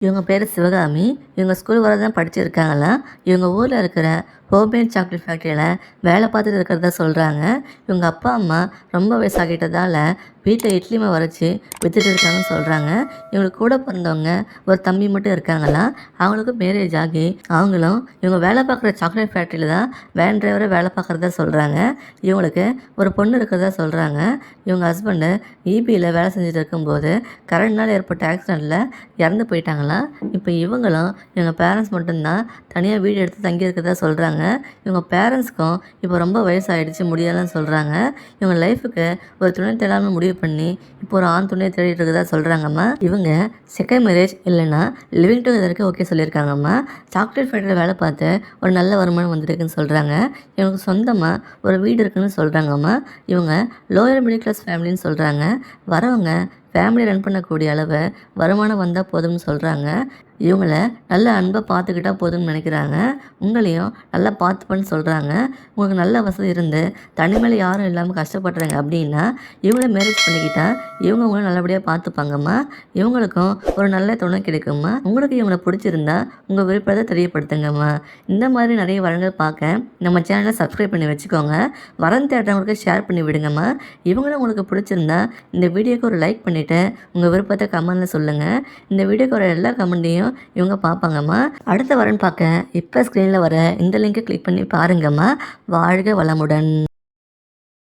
இவங்க பேர் சிவகாமி. இவங்க ஸ்கூல் வர தான் படிச்சிருக்காங்களாம். இவங்க ஊரில் இருக்கிற ஹோம்மேட் சாக்லேட் ஃபேக்ட்ரியில் வேலை பார்த்துட்டு இருக்கிறதா சொல்கிறாங்க. இவங்க அப்பா அம்மா ரொம்ப வயசாகிட்டதால் வீட்டில் இட்லி மாவு அரைச்சி விற்றுட்டு இருக்காங்கன்னு சொல்கிறாங்க. இவங்களுக்கு கூட பிறந்தவங்க ஒரு தம்பி மட்டும் இருக்காங்களாம். அவங்களுக்கும் மேரேஜ் ஆகி அவங்களும் இவங்க வேலை பார்க்குற சாக்லேட் ஃபேக்ட்ரியில் தான் வேன் டிரைவரை வேலை பார்க்குறதா சொல்கிறாங்க. இவங்களுக்கு ஒரு பொண்ணு இருக்கிறதா சொல்கிறாங்க. இவங்க ஹஸ்பண்டு ஈபியில் வேலை செஞ்சுட்டு இருக்கும்போது கரண்ட்னால் ஏற்பட்ட ஆக்சிடெண்ட்டில் இறந்து போயிட்டாங்களாம். இப்போ இவங்களும் இவங்க பேரண்ட்ஸ் மட்டும்தான் தனியாக வீடு எடுத்து தங்கியிருக்கிறதா சொல்கிறாங்க. இவங்க பேரண்ட்ஸ்க்கும் இப்போ ரொம்ப வயசாகிடுச்சு, முடியாதுன்னு சொல்கிறாங்க. இவங்க லைஃபுக்கு ஒரு துணை தேடாமல் முடிவு பண்ணி இப்போ ஒரு ஆண் துணையை தேடிட்டு இருக்கிறதா சொல்கிறாங்கம்மா. இவங்க செகண்ட் மேரேஜ் இல்லைன்னா லிவிங் டுகெதருக்கு ஓகே சொல்லியிருக்காங்கம்மா. சாக்லேட் ஃபேக்டரியில் வேலை பார்த்து ஒரு நல்ல வருமானம் வந்துருக்குன்னு சொல்கிறாங்க. இவங்களுக்கு சொந்தமாக ஒரு வீடு இருக்குன்னு சொல்கிறாங்கம்மா. இவங்க லோயர் மிடில் கிளாஸ் ஃபேமிலின்னு சொல்கிறாங்க. வரவங்க ஃபேமிலி ரன் பண்ணக்கூடிய அளவு வருமானம் வந்தால் போதும்னு சொல்கிறாங்க. இவங்கள நல்ல அன்பை பார்த்துக்கிட்டா போதும்னு நினைக்கிறாங்க. உங்களையும் நல்லா பார்த்துப்பேன்னு சொல்கிறாங்க. உங்களுக்கு நல்ல வசதி இருந்து தனிமையில் யாரும் இல்லாமல் கஷ்டப்படுறாங்க அப்படின்னா இவங்கள மேரேஜ் பண்ணிக்கிட்டா இவங்க உங்களை நல்லபடியாக பார்த்துப்பாங்கம்மா. இவங்களுக்கும் ஒரு நல்ல துணை கிடைக்கும்மா. உங்களுக்கு இவங்களை பிடிச்சிருந்தா உங்கள் விருப்பத்தை தெரியப்படுத்துங்கம்மா. இந்த மாதிரி நிறைய வரங்கள் பார்க்க நம்ம சேனலை சப்ஸ்கிரைப் பண்ணி வச்சுக்கோங்க. வரன் தேட்டவங்களுக்கு ஷேர் பண்ணி விடுங்கம்மா. இவங்களும் உங்களுக்கு பிடிச்சிருந்தா இந்த வீடியோக்கு ஒரு லைக் பண்ணிவிட்டு உங்கள் விருப்பத்தை கமெண்டில் சொல்லுங்கள். இந்த வீடியோக்கு வர எல்லா கமெண்ட்டையும் இவங்க பார்ப்பாங்கம்மா. அடுத்த வரன் பார்க்க இப்போ ஸ்க்ரீனில் வர இந்த லிங்கை கிளிக் பண்ணி பாருங்கம்மா. வாழ்க வளமுடன்.